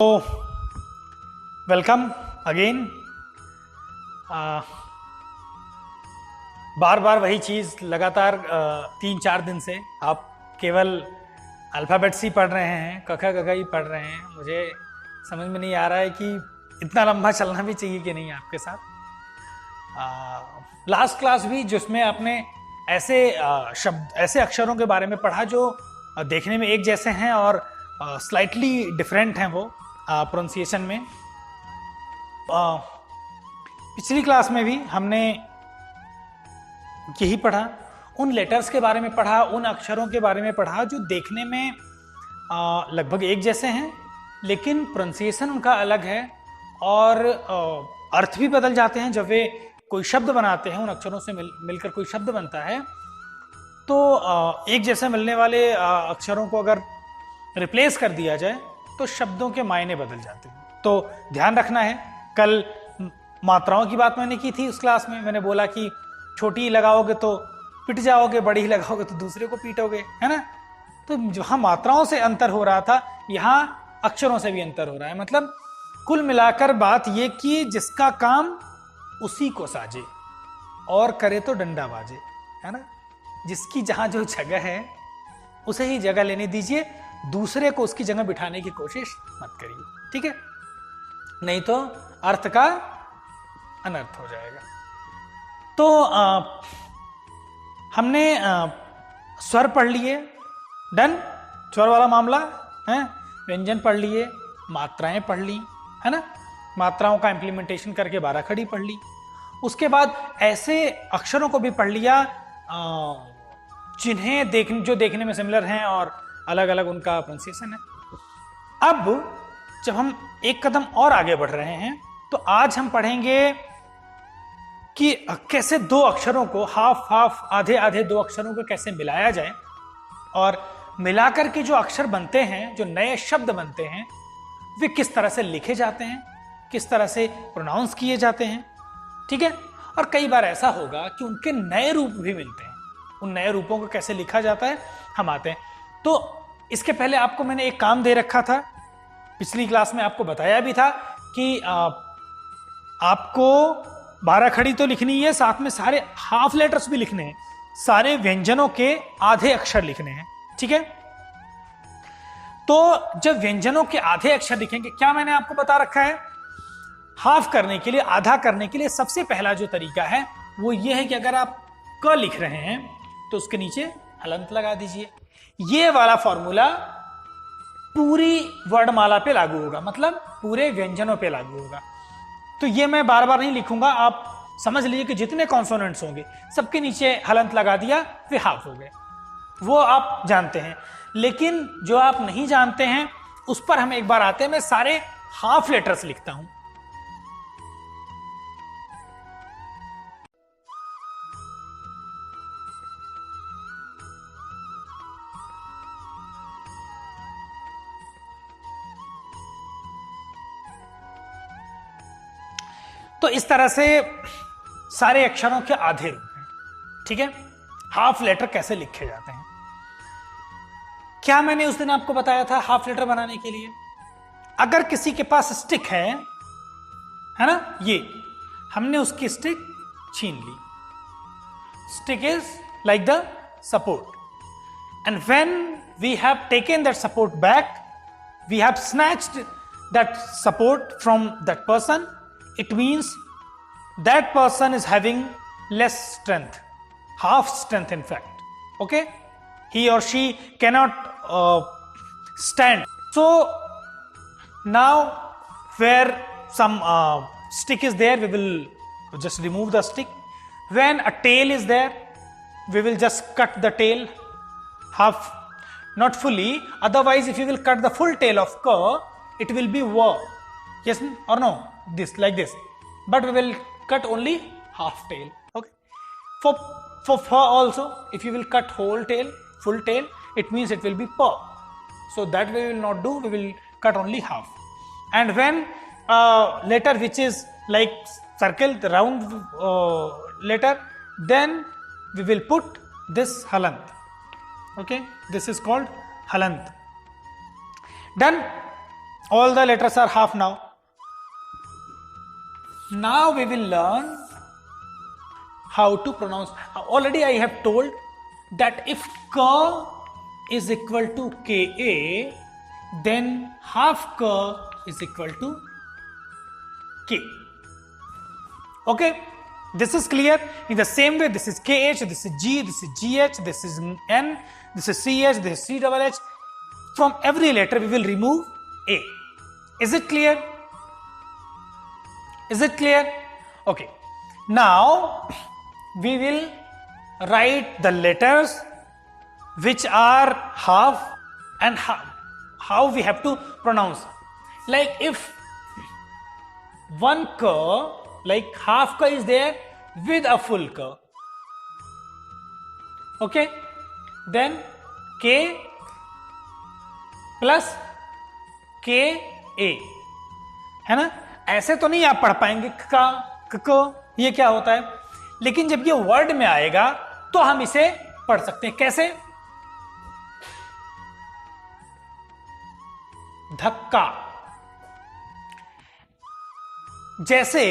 तो welcome again. बार बार वही चीज़ लगातार 3-4 दिन से आप केवल अल्फ़ाबेट्स ही पढ़ रहे हैं, कखा कखा ही पढ़ रहे हैं। मुझे समझ में नहीं आ रहा है कि इतना लंबा चलना भी चाहिए कि नहीं आपके साथ। लास्ट क्लास भी जिसमें आपने ऐसे शब्द, ऐसे अक्षरों के बारे में पढ़ा जो देखने में एक जैसे हैं और स्लाइटली डिफरेंट हैं वो प्रोनाउंसिएशन में। पिछली क्लास में भी हमने यही पढ़ा, उन लेटर्स के बारे में पढ़ा, उन अक्षरों के बारे में पढ़ा जो देखने में लगभग एक जैसे हैं लेकिन प्रोनाउंसिएशन उनका अलग है और अर्थ भी बदल जाते हैं। जब वे कोई शब्द बनाते हैं, उन अक्षरों से मिलकर कोई शब्द बनता है तो एक जैसे मिलने वाले अक्षरों को अगर रिप्लेस कर दिया जाए तो शब्दों के मायने बदल जाते हैं। तो ध्यान रखना है। कल मात्राओं की बात मैंने की थी उस क्लास में। मैंने बोला कि छोटी लगाओगे तो पिट जाओगे, बड़ी लगाओगे तो दूसरे को पीटोगे, है ना। तो जहां मात्राओं से अंतर हो रहा था, यहाँ अक्षरों से भी अंतर हो रहा है। मतलब कुल मिलाकर बात यह कि जिसका काम उसी को साजे और करे तो डंडा बाजे, है ना। जिसकी जहां जो जगह है उसे ही जगह लेने दीजिए, दूसरे को उसकी जगह बिठाने की कोशिश मत करिए, ठीक है। नहीं तो अर्थ का अनर्थ हो जाएगा। तो हमने स्वर पढ़ लिए, डन, स्वर वाला मामला है। व्यंजन पढ़ लिए, मात्राएं पढ़ ली, है ना। मात्राओं का इंप्लीमेंटेशन करके बाराखड़ी पढ़ ली। उसके बाद ऐसे अक्षरों को भी पढ़ लिया जिन्हें जो देखने में सिमिलर हैं और अलग अलग उनका प्रोनाउंसिएशन है। अब जब हम एक कदम और आगे बढ़ रहे हैं तो आज हम पढ़ेंगे कि कैसे दो अक्षरों को हाफ हाफ, आधे आधे दो अक्षरों को कैसे मिलाया जाए और मिलाकर के जो अक्षर बनते हैं, जो नए शब्द बनते हैं, वे किस तरह से लिखे जाते हैं, किस तरह से प्रोनाउंस किए जाते हैं, ठीक है। और कई बार ऐसा होगा कि उनके नए रूप भी मिलते हैं। उन नए रूपों को कैसे लिखा जाता है हम आते हैं। तो इसके पहले आपको मैंने एक काम दे रखा था, पिछली क्लास में आपको बताया भी था कि आपको बाराखड़ी तो लिखनी है, साथ में सारे हाफ लेटर्स भी लिखने हैं, सारे व्यंजनों के आधे अक्षर लिखने हैं, ठीक है। तो जब व्यंजनों के आधे अक्षर लिखेंगे, क्या मैंने आपको बता रखा है, हाफ करने के लिए, आधा करने के लिए सबसे पहला जो तरीका है वो ये है कि अगर आप क लिख रहे हैं तो उसके नीचे हलंत लगा दीजिए। ये वाला फॉर्मूला पूरी वर्णमाला पे लागू होगा, मतलब पूरे व्यंजनों पे लागू होगा। तो ये मैं बार बार नहीं लिखूंगा, आप समझ लीजिए कि जितने कॉन्सोनेंट्स होंगे सबके नीचे हलंत लगा दिया, वे हाफ हो गए। वो आप जानते हैं। लेकिन जो आप नहीं जानते हैं उस पर हम एक बार आते हैं। मैं सारे हाफ लेटर्स लिखता हूं। तो इस तरह से सारे अक्षरों के आधे रूप हैं, ठीक है। हाफ लेटर कैसे लिखे जाते हैं, क्या मैंने उस दिन आपको बताया था हाफ लेटर बनाने के लिए। अगर किसी के पास स्टिक है ना, ये हमने उसकी स्टिक छीन ली। Stick is like the support and when we have taken that support back, we have snatched that support from that person, it means that person is having less strength, half strength in fact, okay. He or she cannot stand. So now where some stick is there, we will just remove the stick. When a tail is there, we will just cut the tail half, not fully, otherwise if you will cut the full tail of ka, it will be wa. Yes or no? This, like this, but we will cut only half tail, okay. For fur also, if you will cut whole tail, full tail, it means it will be paw. So that we will not do, we will cut only half. And when letter which is like circle, the round letter, then we will put this halant, okay. This is called halant. Done. All the letters are half now. Now we will learn how to pronounce. Already I have told that if ka is equal to ka, then half ka is equal to k. Okay, this is clear. In the same way, this is kh, this is g, this is gh, this is n, this is ch, this is c double h. From every letter we will remove a. Is it clear? Is it clear? Okay. Now we will write the letters which are half and how we have to pronounce. Like if one ka, like half ka is there with a full ka. Okay. Then k plus k a, है ना? ऐसे तो नहीं आप पढ़ पाएंगे का को, ये क्या होता है, लेकिन जब ये वर्ड में आएगा तो हम इसे पढ़ सकते हैं. कैसे? धक्का. जैसे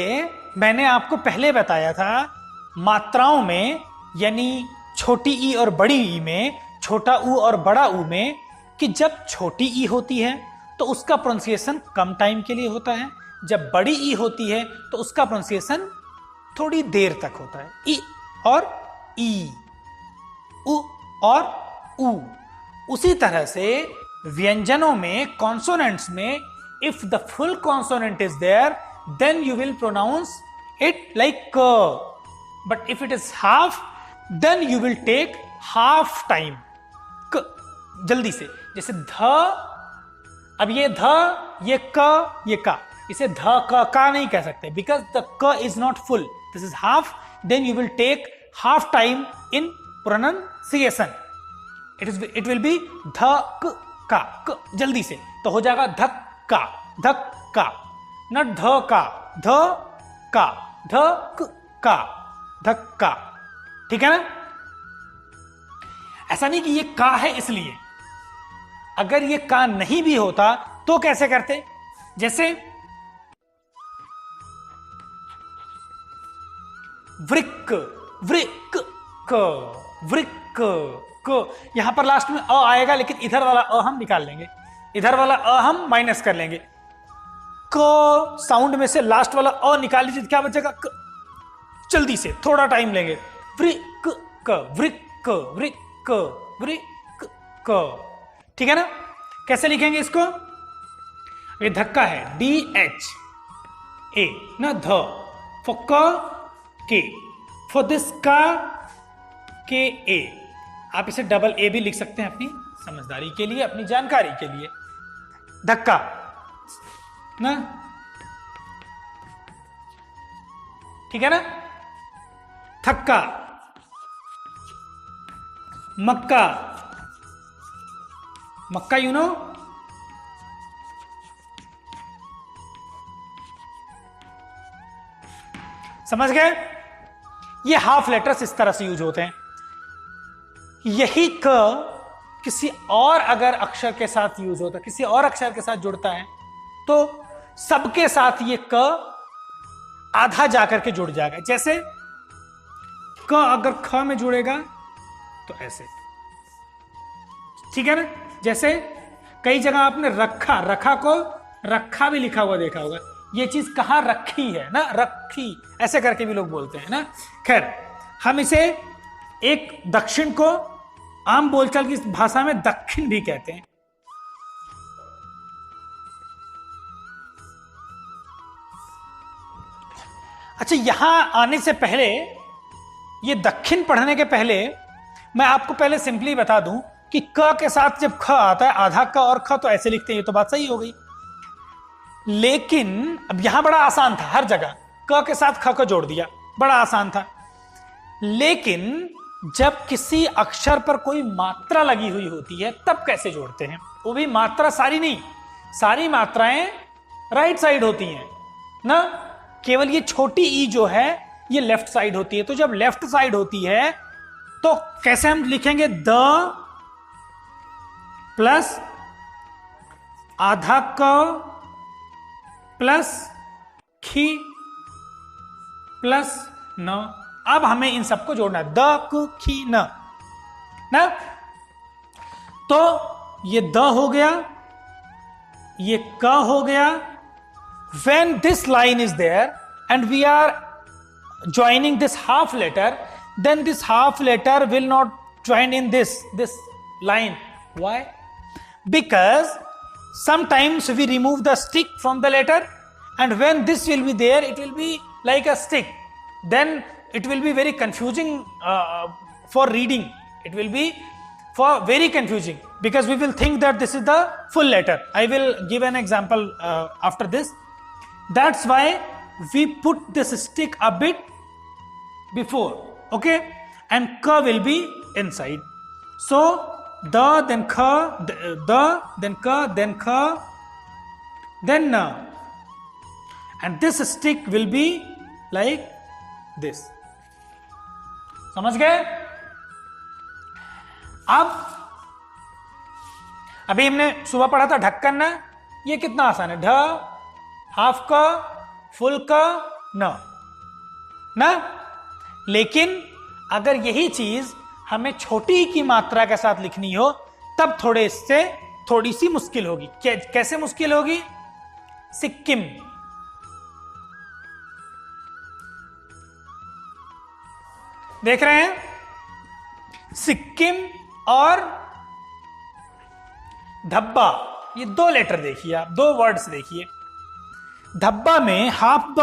मैंने आपको पहले बताया था मात्राओं में, यानी छोटी ई और बड़ी ई में, छोटा ऊ और बड़ा ऊ में, कि जब छोटी ई होती है तो उसका प्रोनाउंसिएशन कम टाइम के लिए होता है, जब बड़ी ई होती है तो उसका प्रोनाउंसिएशन थोड़ी देर तक होता है. ई और ई, उ और उ. उसी तरह से व्यंजनों में, कॉन्सोनेंट्स में, if the full consonant is there then you will pronounce it like क, but if it is half then you will take half time. जल्दी से, जैसे ध, अब ये ध, ये क, ये का, इसे ध क का नहीं कह सकते बिकॉज द क is not full, this is half. Then you will take half time in pronunciation. It will be ध का, जल्दी से तो हो जाएगा धक्का, धक्का, नॉट ध का, ध का, ध का, धक्का. ठीक है ना? ऐसा नहीं कि ये का है इसलिए. अगर ये का नहीं भी होता तो कैसे करते? जैसे वृक्क, वृक्क क, वृक्क क. यहां पर लास्ट में अ आएगा, लेकिन इधर वाला अ हम निकाल लेंगे, इधर वाला अ हम माइनस कर लेंगे. क साउंड में से लास्ट वाला अ निकाल लीजिए, क्या बचेगा? क. जल्दी से, थोड़ा टाइम लेंगे. वृक्क क, वृक्क, वृक्क, वृक्क क. ठीक है ना? कैसे लिखेंगे इसको? ये धक्का है, डी एच ए, ना ध, फॉर क के, फॉर दिस का के ए. आप इसे डबल ए भी लिख सकते हैं अपनी समझदारी के लिए, अपनी जानकारी के लिए. धक्का ना, ठीक है ना? थक्का, मक्का, मक्का, यू नो. समझ गए? ये हाफ लेटर्स इस तरह से यूज होते हैं. यही क किसी और अगर अक्षर के साथ यूज होता है, किसी और अक्षर के साथ जुड़ता है, तो सबके साथ ये क आधा जाकर के जुड़ जाएगा. जैसे क अगर ख में जुड़ेगा तो ऐसे. ठीक है ना? जैसे कई जगह आपने रखा, रखा को रखा भी लिखा हुआ देखा होगा. ये चीज कहां रखी है ना, रखी, ऐसे करके भी लोग बोलते हैं ना. खैर, हम इसे एक दक्षिण को आम बोलचाल की भाषा में दक्षिण भी कहते हैं. अच्छा, यहां आने से पहले, ये दक्षिण पढ़ने के पहले मैं आपको पहले सिंपली बता दूं कि क के साथ जब ख आता है, आधा क और ख तो ऐसे लिखते हैं, ये तो बात सही हो गई. लेकिन अब यहां बड़ा आसान था, हर जगह क के साथ ख को जोड़ दिया, बड़ा आसान था. लेकिन जब किसी अक्षर पर कोई मात्रा लगी हुई होती है तब कैसे जोड़ते हैं? वो भी मात्रा सारी नहीं, सारी मात्राएं राइट साइड होती हैं ना, केवल ये छोटी ई जो है ये लेफ्ट साइड होती है. तो जब लेफ्ट साइड होती है तो कैसे हम लिखेंगे? द प्लस आधा क प्लस खी प्लस न। अब हमें इन सबको जोड़ना है, द कु खी न ना। तो ये द हो गया, ये क हो गया। When this line is there and we are joining this half letter, then this half letter will not join in this line. Why? Because sometimes we remove the stick from the letter, and when this will be there, it will be like a stick. Then it will be very confusing for reading. It will be for very confusing because we will think that this is the full letter. I will give an example after this. That's why we put this stick a bit before, okay, and ka will be inside. So the, then kha, the, then ka, then kha, then na, and this stick will be like this. समझ गए? अब अभी हमने सुबह पढ़ा था ढक्कन ना, ये कितना आसान है, ढ हाफ का फुल का ना। लेकिन अगर यही चीज हमें छोटी की मात्रा के साथ लिखनी हो तब थोड़ी सी मुश्किल होगी। कैसे मुश्किल होगी? सिक्किम, देख रहे हैं, सिक्किम और धब्बा, ये दो लेटर देखिए आप, दो वर्ड्स देखिए। धब्बा में हाफ ब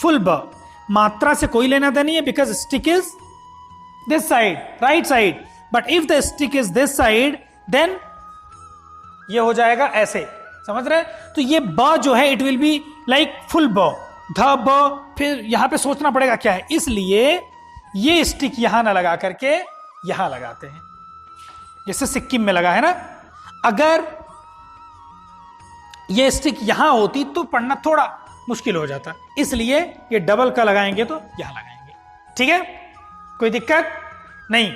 फुल ब, मात्रा से कोई लेना देना नहीं है, because stick is this side, right side, but if the stick is this side then ये हो जाएगा ऐसे, समझ रहे? तो ये ब जो है it will be like full ब, ध ब, फिर यहां पे सोचना पड़ेगा क्या है, इसलिए ये स्टिक यहां ना लगा करके यहां लगाते हैं, जैसे सिक्किम में लगा है ना। अगर ये स्टिक यहां होती तो पढ़ना थोड़ा मुश्किल हो जाता, इसलिए ये डबल का लगाएंगे तो यहां लगाएंगे। ठीक है, कोई दिक्कत नहीं?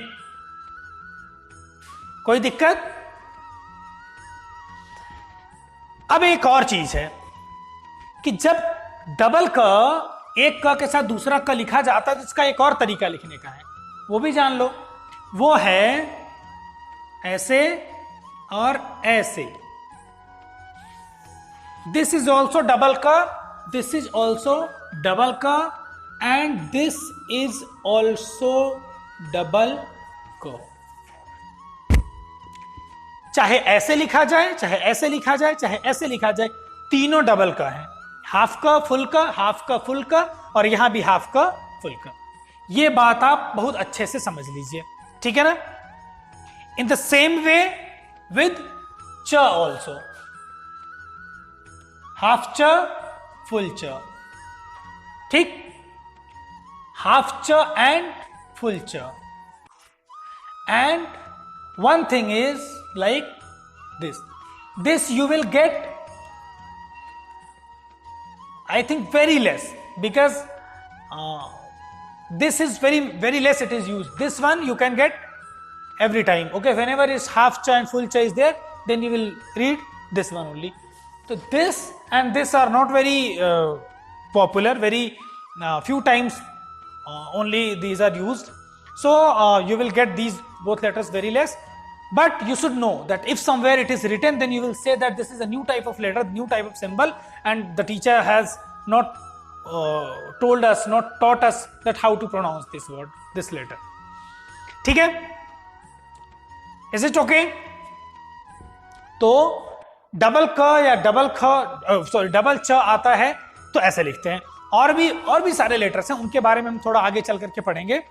कोई दिक्कत? अब एक और चीज है कि जब डबल का एक क के साथ दूसरा क लिखा जाता है तो इसका एक और तरीका लिखने का है, वो भी जान लो। वो है ऐसे और ऐसे। दिस इज ऑल्सो डबल का, दिस इज ऑल्सो डबल का, and this is also double का। चाहे ऐसे लिखा जाए, चाहे ऐसे लिखा जाए, चाहे ऐसे लिखा जाए, तीनों डबल का है। हाफ का फुल का, हाफ का फुल का, और यहां भी हाफ का फुल का। ये बात आप बहुत अच्छे से समझ लीजिए, ठीक है ना? In the same way with च ऑल्सो, हाफ च फुल च, ठीक? हाफ च एंड फुल च। And one thing is like this you will get, I think, very less, because this is very less it is used. This one you can get every time, okay? Whenever is half cha and full cha is there, then you will read this one only. So this and this are not very popular, very few times only these are used. So you will get these both letters very less, but you should know that if somewhere it is written, then you will say that this is a new type of letter, new type of symbol, and the teacher has not told us, not taught us that how to pronounce this word, this letter. ठीक है? Is it okay? तो double क या double ख, sorry double च आता है तो ऐसे लिखते हैं। और भी सारे लेटर्स हैं, उनके बारे में हम थोड़ा आगे चल करके पढ़ेंगे।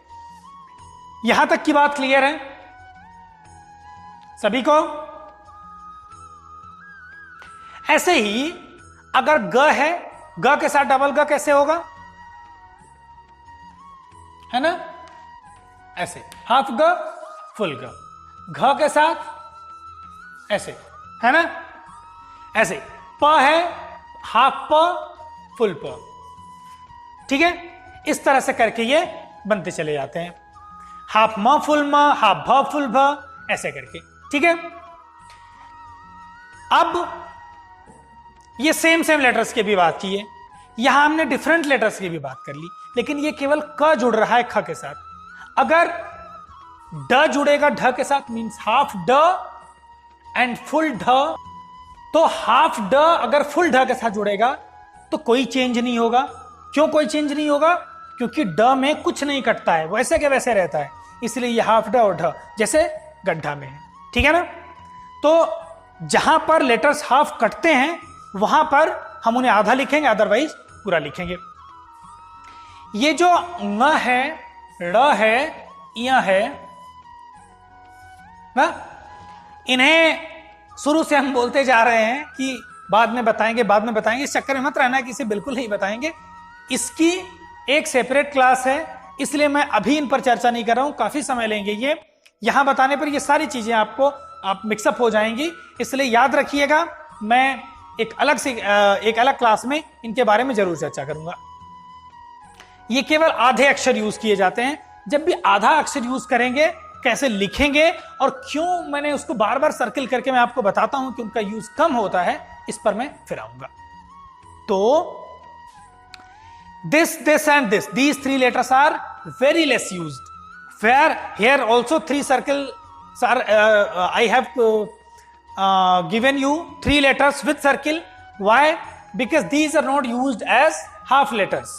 यहां तक की बात क्लियर है सभी को? ऐसे ही अगर ग है, ग के साथ डबल ग कैसे होगा, है ना? ऐसे, हाफ ग फुल ग, घ के साथ ऐसे, है ना? ऐसे। प है, हाफ प फुल प, ठीक है? इस तरह से करके ये बनते चले जाते हैं, हाफ म फुल म, हाफ भ फुल भ, ऐसे करके, ठीक है? अब ये सेम सेम लेटर्स की भी बात की है, यहां हमने डिफरेंट लेटर्स की भी बात कर ली, लेकिन ये केवल क जुड़ रहा है ख के साथ। अगर ड जुड़ेगा ढ के साथ मींस हाफ ड एंड फुल ढ, तो हाफ ड अगर फुल ढ के साथ जुड़ेगा तो कोई चेंज नहीं होगा। क्यों कोई चेंज नहीं होगा? क्योंकि ड में कुछ नहीं कटता है, वैसे के वैसे रहता है, इसलिए ये हाफ ड और ढ जैसे गड्ढा में है। ठीक है ना? तो जहां पर लेटर्स हाफ कटते हैं वहां पर हम उन्हें आधा लिखेंगे, अदरवाइज पूरा लिखेंगे। ये जो न है, ड़ है, य है ना, इन्हें शुरू से हम बोलते जा रहे हैं कि बाद में बताएंगे, बाद में बताएंगे। इस चक्कर में मत रहना कि इसे बिल्कुल नहीं बताएंगे। इसकी एक सेपरेट क्लास है, इसलिए मैं अभी इन पर चर्चा नहीं कर रहा हूं, काफी समय लेंगे ये। यहां बताने पर ये सारी चीजें आपको आप मिक्सअप हो जाएंगी, इसलिए याद रखिएगा मैं एक अलग क्लास में इनके बारे में जरूर चर्चा करूंगा। ये केवल आधे अक्षर यूज किए जाते हैं। जब भी आधा अक्षर यूज करेंगे कैसे लिखेंगे और क्यों, मैंने उसको बार बार सर्किल करके मैं आपको बताता हूं कि उनका यूज कम होता है, इस पर मैं फिर आऊंगा। तो this and this, these three letters are very less used, where here also three circles are I have given you three letters with circle. Why? Because these are not used as half letters.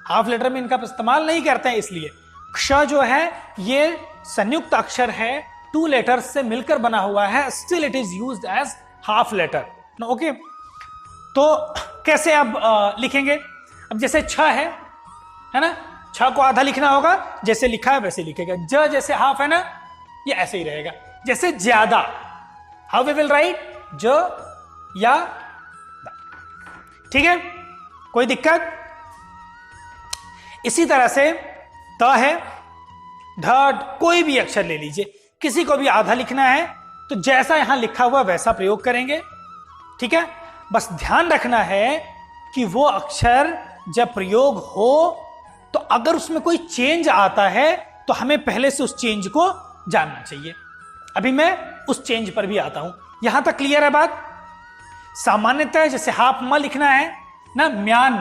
Half letter में इनका इस्तेमाल नहीं करते हैं, इसलिए क्ष जो है ये संयुक्त अक्षर है, 2 लेटर्स से मिलकर बना हुआ है, still it is used as half letter. Okay, तो कैसे अब लिखेंगे? अब जैसे छ है ना, छ को आधा लिखना होगा, जैसे लिखा है वैसे लिखेगा। ज जैसे हाफ है ना, ये ऐसे ही रहेगा। जैसे ज्यादा, हाउ वी विल राइट? ज या द। ठीक है, कोई दिक्कत? इसी तरह से त है, ढ, कोई भी अक्षर ले लीजिए, किसी को भी आधा लिखना है तो जैसा यहां लिखा हुआ वैसा प्रयोग करेंगे। ठीक है, बस ध्यान रखना है कि वो अक्षर जब प्रयोग हो तो अगर उसमें कोई चेंज आता है तो हमें पहले से उस चेंज को जानना चाहिए। अभी मैं उस चेंज पर भी आता हूं। यहां तक क्लियर है बात? सामान्यतः जैसे हाफ म लिखना है ना, म्यान,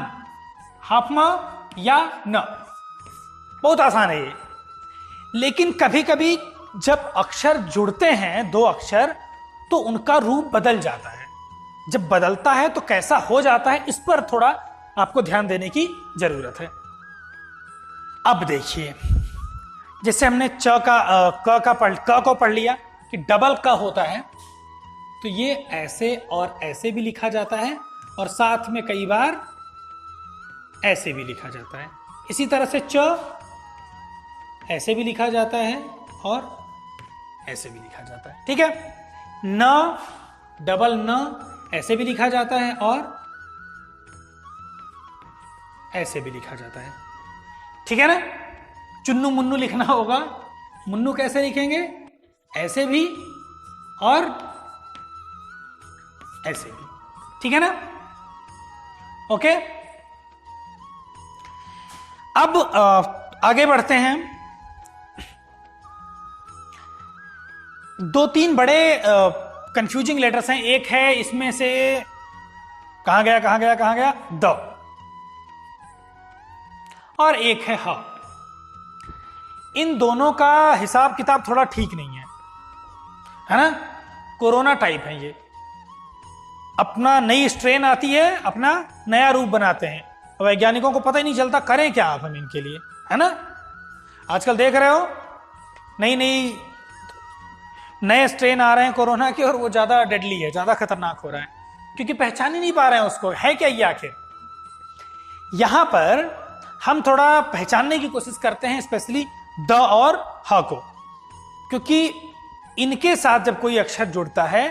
हाफ म या न, बहुत आसान है ये। लेकिन कभी कभी जब अक्षर जुड़ते हैं, 2 अक्षर, तो उनका रूप बदल जाता है। जब बदलता है तो कैसा हो जाता है, इस पर थोड़ा आपको ध्यान देने की जरूरत है। अब देखिए, जैसे हमने क को पढ़ लिया कि डबल क होता है, तो ये ऐसे और ऐसे भी लिखा जाता है और साथ में कई बार ऐसे भी लिखा जाता है। इसी तरह से च ऐसे भी लिखा जाता है और ऐसे भी लिखा जाता है। ठीक है, न, डबल न ऐसे भी लिखा जाता है और ऐसे भी लिखा जाता है। ठीक है ना? चुन्नू मुन्नू लिखना होगा, मुन्नू कैसे लिखेंगे? ऐसे भी और ऐसे भी। ठीक है ना? ओके, अब आगे बढ़ते हैं। 2-3 बड़े कंफ्यूजिंग लेटर्स हैं। एक है इसमें से, कहां गया द, और एक है ह। इन दोनों का हिसाब किताब थोड़ा ठीक नहीं है ना? कोरोना टाइप है ये, अपना नई स्ट्रेन आती है, अपना नया रूप बनाते हैं। वैज्ञानिकों को पता ही नहीं चलता करें क्या आप हम इनके लिए, है ना? आजकल देख रहे हो नए स्ट्रेन आ रहे हैं कोरोना के, और वो ज्यादा डेडली है, ज्यादा खतरनाक हो रहा है, क्योंकि पहचान ही नहीं पा रहे हैं उसको, है क्या ये आखिर। यहां पर हम थोड़ा पहचानने की कोशिश करते हैं, स्पेशली द और ह को, क्योंकि इनके साथ जब कोई अक्षर जुड़ता है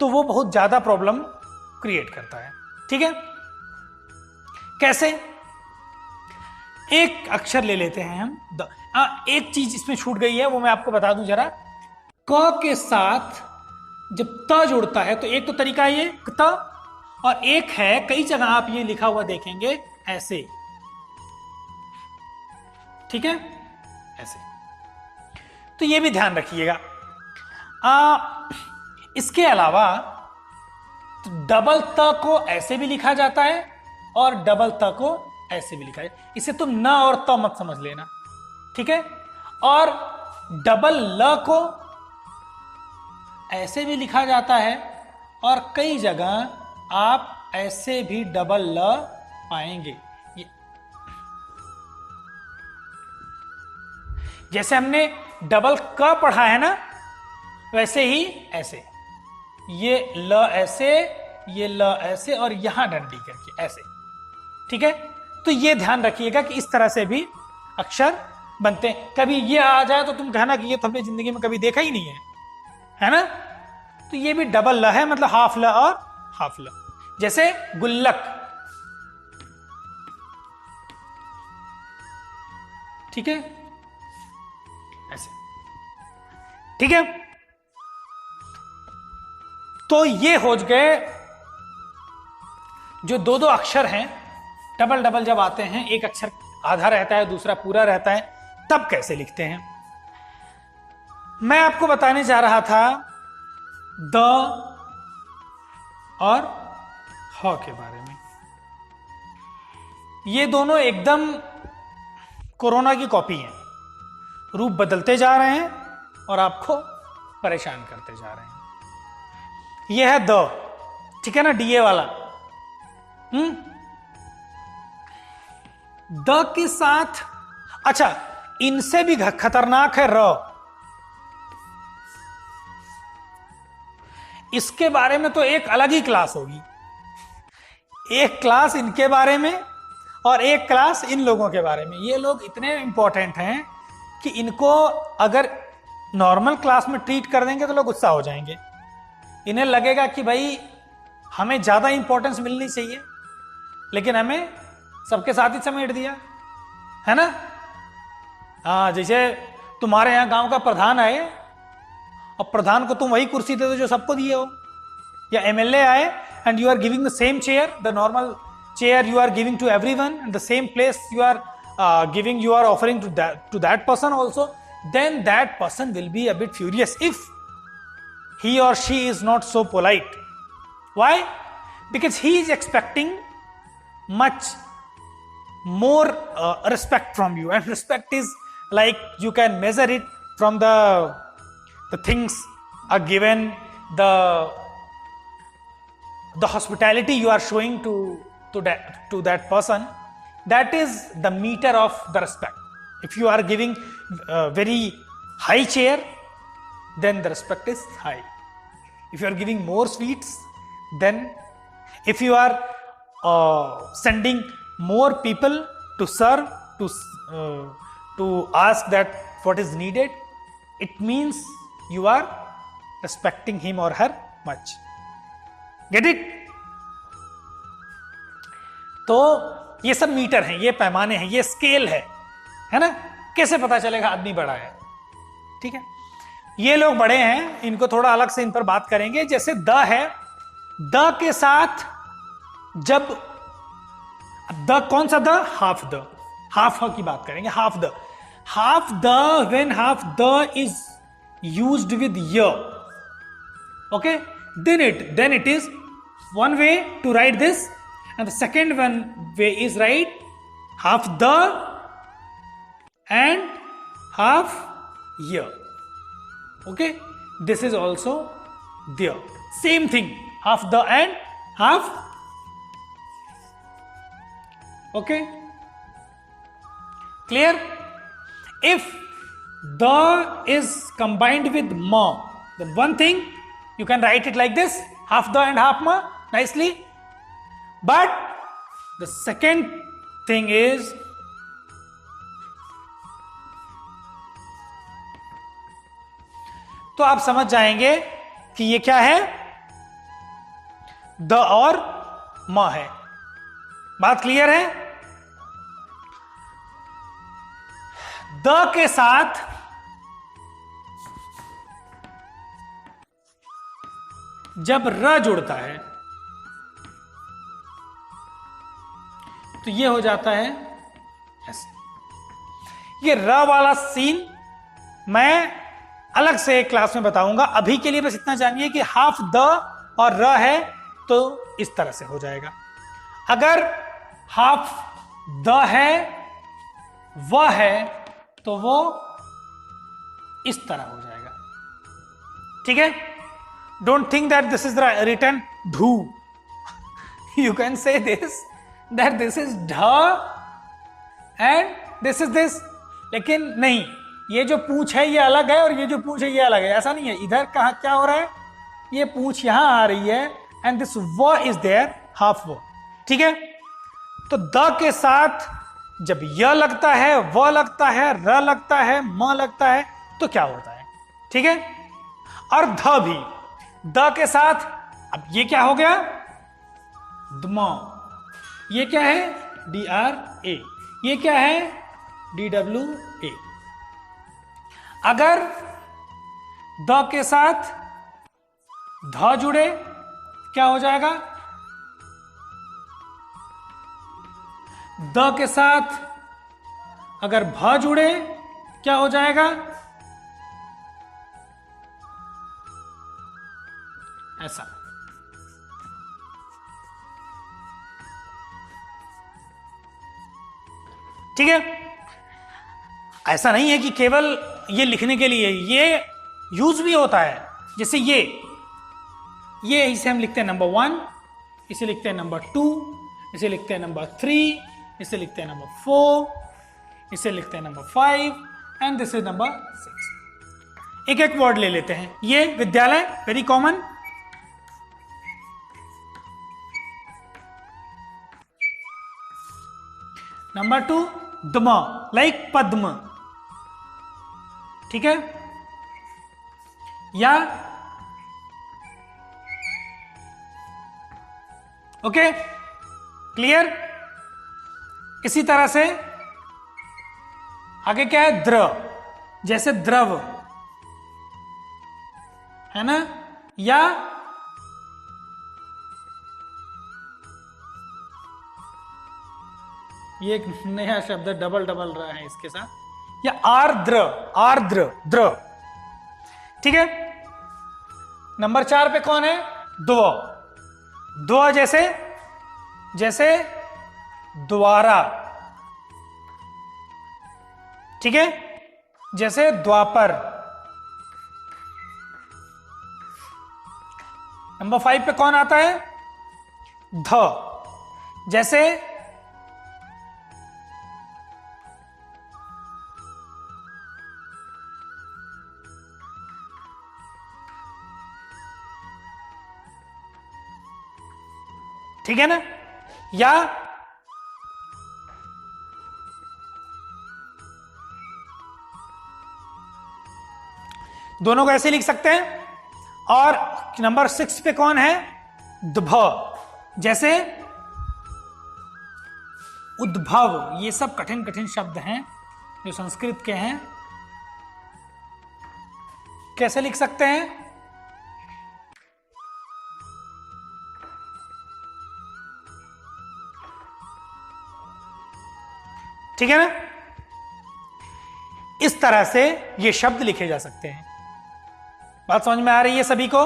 तो वो बहुत ज्यादा प्रॉब्लम क्रिएट करता है। ठीक है, कैसे? एक अक्षर ले लेते हैं हम द। एक चीज इसमें छूट गई है, वो मैं आपको बता दूं जरा। क के साथ जब त जुड़ता है तो एक तो तरीका ये त, और एक है, कई जगह आप ये लिखा हुआ देखेंगे ऐसे। ठीक है, ऐसे। तो ये भी ध्यान रखिएगा। इसके अलावा तो डबल त को ऐसे भी लिखा जाता है और डबल त को ऐसे भी लिखा जाता है। इसे तुम न और त मत समझ लेना, ठीक है। और डबल ल को ऐसे भी लिखा जाता है और कई जगह आप ऐसे भी डबल ल पाएंगे। जैसे हमने डबल क पढ़ा है ना, वैसे ही ऐसे, ये ल ऐसे, ये ल ऐसे और यहां डंडी करके ऐसे, ठीक है। तो ये ध्यान रखिएगा कि इस तरह से भी अक्षर बनते हैं। कभी ये आ जाए तो तुम कहना कि ये तो हमने जिंदगी में कभी देखा ही नहीं है ना। तो ये भी डबल ल है, मतलब हाफ ल और हाफ ल। जैसे गुल्लक, ठीक है, ऐसे, ठीक है। तो ये हो गए जो दो दो अक्षर हैं, डबल डबल जब आते हैं, एक अक्षर आधा रहता है दूसरा पूरा रहता है, तब कैसे लिखते हैं। मैं आपको बताने जा रहा था द और ह के बारे में। ये दोनों एकदम कोरोना की कॉपी हैं, रूप बदलते जा रहे हैं और आपको परेशान करते जा रहे हैं। यह है द, ठीक है ना, डीए वाला। द के साथ, अच्छा, इनसे भी खतरनाक है र। इसके बारे में तो एक अलग ही क्लास होगी, एक क्लास इनके बारे में और एक क्लास इन लोगों के बारे में। ये लोग इतने इंपॉर्टेंट हैं कि इनको अगर नॉर्मल क्लास में ट्रीट कर देंगे तो लोग गुस्सा हो जाएंगे। इन्हें लगेगा कि भाई हमें ज्यादा इंपॉर्टेंस मिलनी चाहिए, लेकिन हमें सबके साथ ही समेट दिया, है ना। हाँ, जैसे तुम्हारे यहां गांव का प्रधान आए और प्रधान को तुम वही कुर्सी दे दो जो सबको दिए हो, या एमएलए आए and you are giving the same chair, the normal chair you are giving to everyone, and the same place you are giving, you are offering to that person also, then that person will be a bit furious if he or she is not so polite. Why? Because he is expecting much more respect from you, and respect is like you can measure it from the things are given, the hospitality you are showing to that person. That is the meter of the respect. If you are giving very high chair, then the respect is high. If you are giving more sweets, then if you are sending more people to serve, to ask that what is needed, it means you are respecting him or her much. Get it? तो ये सब metre हैं, ये पैमाने हैं, ये scale है ना। कैसे पता चलेगा आदमी बड़ा है, ठीक है। ये लोग बड़े हैं, इनको थोड़ा अलग से इन पर बात करेंगे। जैसे द है, द के साथ जब द, कौन सा द, हाफ द, हाफ की बात करेंगे। Half the, when half the is used with य, okay, then it is one way to write this, and the second one way is write half the and half year. Okay, this is also there, same thing, half the and half. Okay, clear? If the is combined with ma, then one thing you can write it like this, half the and half ma, nicely. But the second thing is तो आप समझ जाएंगे कि ये क्या है, the और म है। बात क्लियर है? द के साथ जब र जुड़ता है तो ये हो जाता है ऐसे। ये र वाला सीन मैं अलग से एक क्लास में बताऊंगा। अभी के लिए बस इतना जानिए कि हाफ द और र है तो इस तरह से हो जाएगा। अगर हाफ द है वह है तो वो इस तरह हो जाएगा। ठीक है, don't think that this is written ढू, you can say this that this is ढ एंड दिस इज दिस, लेकिन नहीं, ये जो पूंछ है ये अलग है और ये जो पूंछ है ये अलग है, ऐसा नहीं है। इधर कहा क्या हो रहा है, ये पूंछ यहां आ रही है एंड दिस व इज देयर, हाफ व। ठीक है, तो द के साथ जब य लगता है, व लगता है, र लगता है, म लगता है तो क्या होता है। ठीक है, और ध भी द के साथ, अब ये क्या हो गया, दम, ये क्या है, डी आर ए, ये क्या है, डी डब्ल्यू ए। अगर द के साथ ध जुड़े क्या हो जाएगा, द के साथ अगर भ जुड़े क्या हो जाएगा, ऐसा। ठीक है, ऐसा नहीं है कि केवल ये लिखने के लिए, ये यूज भी होता है। जैसे ये इसे हम लिखते हैं नंबर 1, इसे लिखते हैं नंबर 2, इसे लिखते हैं नंबर 3, इसे लिखते हैं नंबर 4, इसे लिखते हैं number 5 and this is number 6। एक एक वर्ड ले लेते हैं। ये विद्यालय, वेरी कॉमन। नंबर 2 दम, लाइक पद्म। ठीक है, या ओके, क्लियर। इसी तरह से आगे क्या है, द्र, जैसे द्रव है ना, या ये एक नया शब्द डबल रहा है इसके साथ, या आर्द्र, आर्द्र, द्र। ठीक है, नंबर 4 पे कौन है, द्व, द्व जैसे द्वारा। ठीक है, जैसे द्वापर। नंबर 5 पे कौन आता है, ध, जैसे ठीक है ना, या दोनों को ऐसे लिख सकते हैं। और नंबर 6 पे कौन है, द्भ, जैसे उद्भव। ये सब कठिन कठिन शब्द हैं जो संस्कृत के हैं, कैसे लिख सकते हैं, ठीक है ना। इस तरह से ये शब्द लिखे जा सकते हैं। बात समझ में आ रही है सभी को?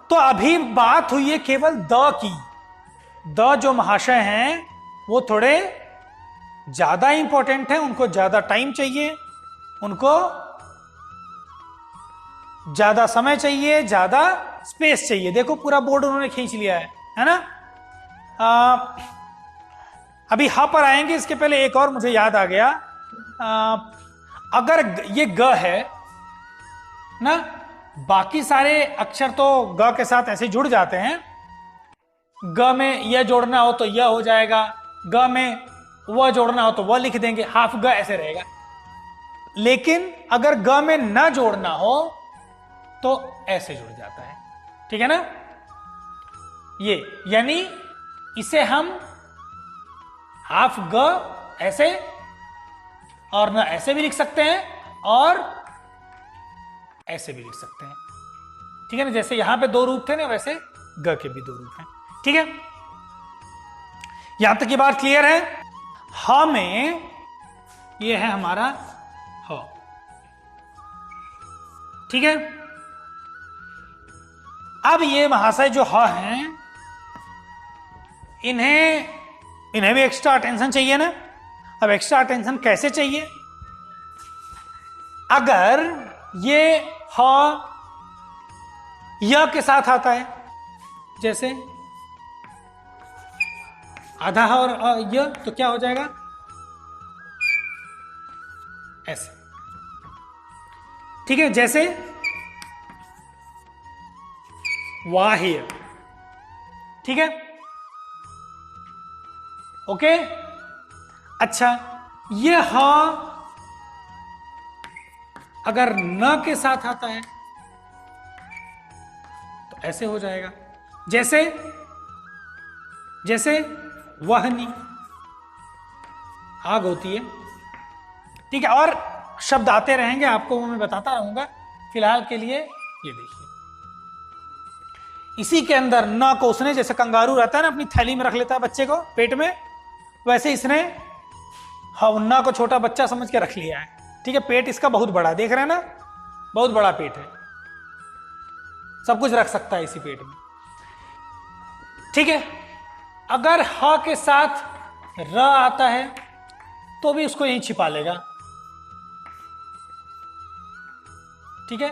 तो अभी बात हुई है केवल द की। द जो महाशय हैं वो थोड़े ज्यादा इंपॉर्टेंट हैं, उनको ज्यादा टाइम चाहिए, उनको ज्यादा समय चाहिए, ज्यादा स्पेस चाहिए। देखो पूरा बोर्ड उन्होंने खींच लिया है ना। अभी हा पर आएंगे, इसके पहले एक और मुझे याद आ गया। अगर ये ग है ना, बाकी सारे अक्षर तो ग के साथ ऐसे जुड़ जाते हैं। ग में यह जोड़ना हो तो यह हो जाएगा, ग में वह जोड़ना हो तो वह लिख देंगे, हाफ ग ऐसे रहेगा। लेकिन अगर ग में न जोड़ना हो तो ऐसे जुड़ जाता है, ठीक है ना। ये यानी इसे हम हाफ ग ऐसे और न ऐसे भी लिख सकते हैं और ऐसे भी लिख सकते हैं, ठीक है ना। जैसे यहां पे दो रूप थे ना, वैसे ग के भी दो रूप हैं, ठीक है। यहां तक की बात क्लियर है। ह में ये है हमारा ह, ठीक है। अब ये महाशय जो ह हैं, इन्हें भी एक्स्ट्रा अटेंशन चाहिए ना। अब एक्स्ट्रा अटेंशन कैसे चाहिए? अगर ये ह य के साथ आता है, जैसे आधा ह और य, तो क्या हो जाएगा? ऐसे, ठीक है। जैसे वाह्य, ठीक है, ओके। अच्छा, ये ह अगर न के साथ आता है तो ऐसे हो जाएगा, जैसे वहनी, आग होती है, ठीक है। और शब्द आते रहेंगे, आपको वो मैं बताता रहूंगा। फिलहाल के लिए ये देखिए, इसी के अंदर न को उसने, जैसे कंगारू रहता है ना अपनी थैली में रख लेता है बच्चे को पेट में, वैसे इसने न को छोटा बच्चा समझ के रख लिया है, ठीक है। पेट इसका बहुत बड़ा, देख रहे हैं ना, बहुत बड़ा पेट है, सब कुछ रख सकता है इसी पेट में, ठीक है। अगर ह के साथ र आता है तो भी उसको यहीं छिपा लेगा, ठीक है।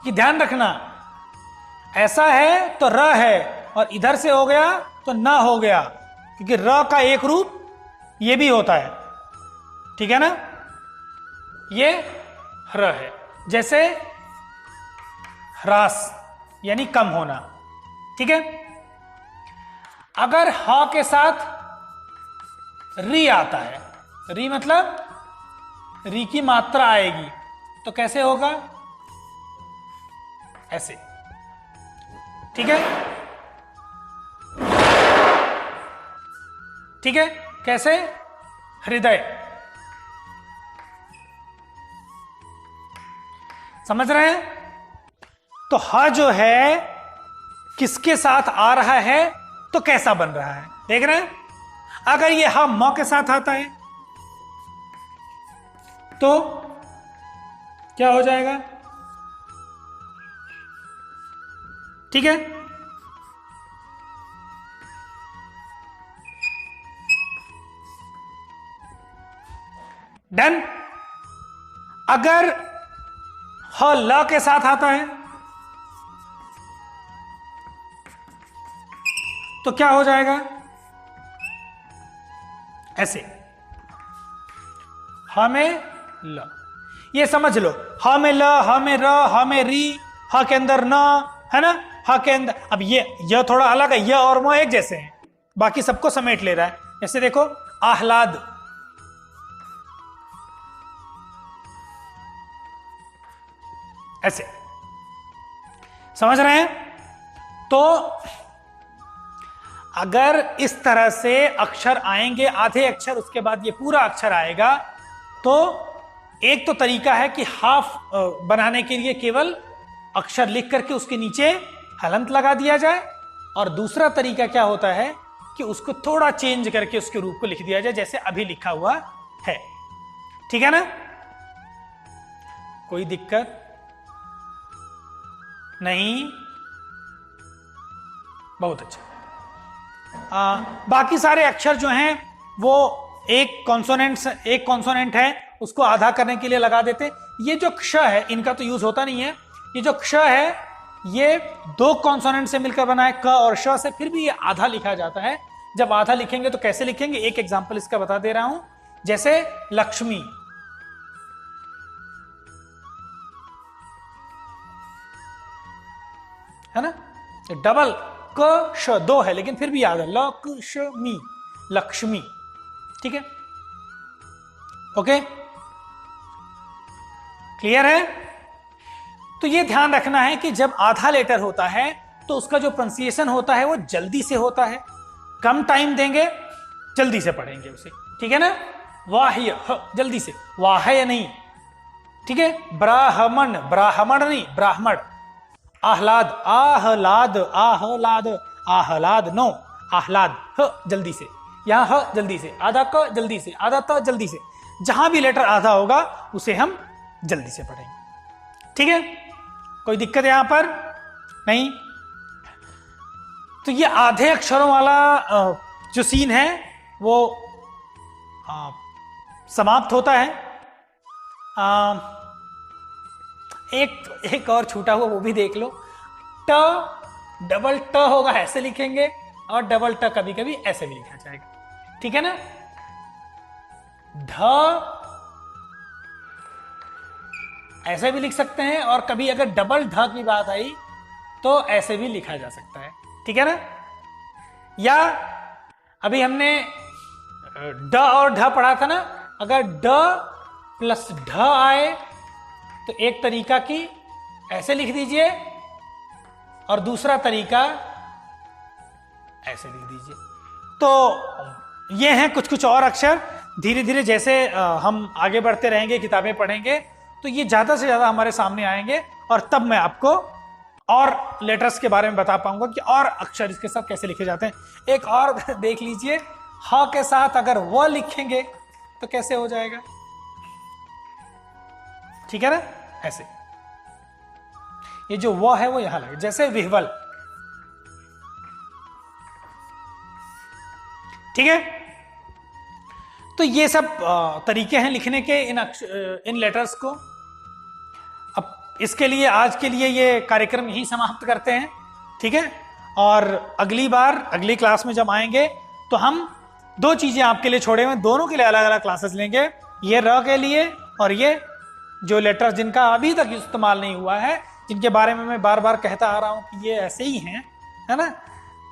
कि ध्यान रखना, ऐसा है तो र है, और इधर से हो गया तो न हो गया, क्योंकि र का एक रूप ये भी होता है, ठीक है ना। ये र है, जैसे ह्रास यानी कम होना, ठीक है। अगर ह के साथ री आता है, री मतलब री की मात्रा आएगी, तो कैसे होगा? ऐसे, ठीक है, ठीक है। कैसे? हृदय, समझ रहे हैं? तो ह जो है किसके साथ आ रहा है तो कैसा बन रहा है, देख रहे हैं। अगर ये ह म के साथ आता है तो क्या हो जाएगा, ठीक है। डन। अगर ह ल के साथ आता है तो क्या हो जाएगा? ऐसे, ह में ल, ये समझ लो, ह में ल, ह में र, ह में री, ह के अंदर न, है ना, ह के अंदर। अब ये थोड़ा अलग है, य और म एक जैसे हैं, बाकी सबको समेट ले रहा है। जैसे देखो, आह्लाद, ऐसे, समझ रहे हैं? तो अगर इस तरह से अक्षर आएंगे, आधे अक्षर, उसके बाद ये पूरा अक्षर आएगा, तो एक तो तरीका है कि हाफ बनाने के लिए केवल अक्षर लिख करके उसके नीचे हलंत लगा दिया जाए, और दूसरा तरीका क्या होता है कि उसको थोड़ा चेंज करके उसके रूप को लिख दिया जाए, जैसे अभी लिखा हुआ है, ठीक है ना। कोई दिक्कत नहीं? बहुत अच्छा। बाकी सारे अक्षर जो हैं वो एक कॉन्सोनेंट है, उसको आधा करने के लिए लगा देते। ये जो क्ष है, इनका तो यूज होता नहीं है। ये जो क्ष है, ये दो कॉन्सोनेंट से मिलकर बना है, क और श से, फिर भी ये आधा लिखा जाता है। जब आधा लिखेंगे तो कैसे लिखेंगे, एक एग्जांपल इसका बता दे रहा हूं। जैसे लक्ष्मी, है ना, डबल क श, दो है लेकिन फिर भी याद है, लक्ष्मी, लक्ष्मी, ठीक है, ओके, क्लियर है। तो ये ध्यान रखना है कि जब आधा लेटर होता है तो उसका जो प्रोनाउंसिएशन होता है वो जल्दी से होता है। कम टाइम देंगे, जल्दी से पढ़ेंगे उसे, ठीक है ना। वाह्य, जल्दी से, वाह्य नहीं, ठीक है। ब्राह्मण, ब्राह्मण नहीं, ब्राह्मण। आह्लाद, आह्लाद, आह्लाद, आह्लाद, नो, आह्लाद, जल्दी से, यहां जल्दी से, आधा क जल्दी से, आधा त जल्दी से, जहां भी लेटर आधा होगा उसे हम जल्दी से पढ़ेंगे, ठीक है। कोई दिक्कत यहां पर नहीं? तो ये आधे अक्षरों वाला जो सीन है वो समाप्त होता है। एक और छूटा हुआ वो भी देख लो। ट डबल ट होगा ऐसे लिखेंगे, और डबल ट कभी कभी ऐसे भी लिखा जाएगा, ठीक है ना। ध ऐसे भी लिख सकते हैं, और कभी अगर डबल ध की बात आई तो ऐसे भी लिखा जा सकता है, ठीक है ना। या अभी हमने ड और ढ पढ़ा था ना, अगर ड प्लस ढ आए तो एक तरीका की ऐसे लिख दीजिए, और दूसरा तरीका ऐसे लिख दीजिए। तो ये हैं कुछ कुछ और अक्षर। धीरे धीरे जैसे हम आगे बढ़ते रहेंगे, किताबें पढ़ेंगे, तो ये ज्यादा से ज्यादा हमारे सामने आएंगे, और तब मैं आपको और लेटर्स के बारे में बता पाऊंगा कि और अक्षर इसके साथ कैसे लिखे जाते हैं। एक और देख लीजिए, ह के साथ अगर व लिखेंगे तो कैसे हो जाएगा, ठीक है ना, ऐसे। ये जो व है वो यहां लगे, जैसे विह्वल, ठीक है। तो ये सब तरीके हैं लिखने के इन लेटर्स को। अब इसके लिए आज के लिए ये कार्यक्रम यही समाप्त करते हैं, ठीक है। और अगली बार अगली क्लास में जब आएंगे तो हम दो चीजें आपके लिए छोड़े हुए, दोनों के लिए अलग अलग क्लासेस लेंगे। ये र के लिए, और ये जो लेटर्स जिनका अभी तक इस्तेमाल नहीं हुआ है, जिनके बारे में मैं बार बार कहता आ रहा हूं कि ये ऐसे ही हैं, है ना,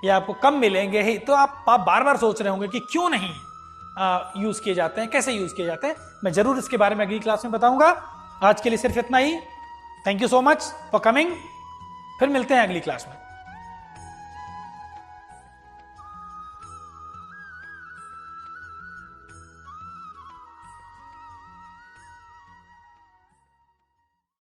ये आपको कम मिलेंगे ही, तो आप बार बार सोच रहे होंगे कि क्यों नहीं यूज किए जाते हैं, कैसे यूज किए जाते हैं। मैं जरूर इसके बारे में अगली क्लास में बताऊंगा। आज के लिए सिर्फ इतना ही। Thank you so much for coming. फिर मिलते हैं अगली क्लास में।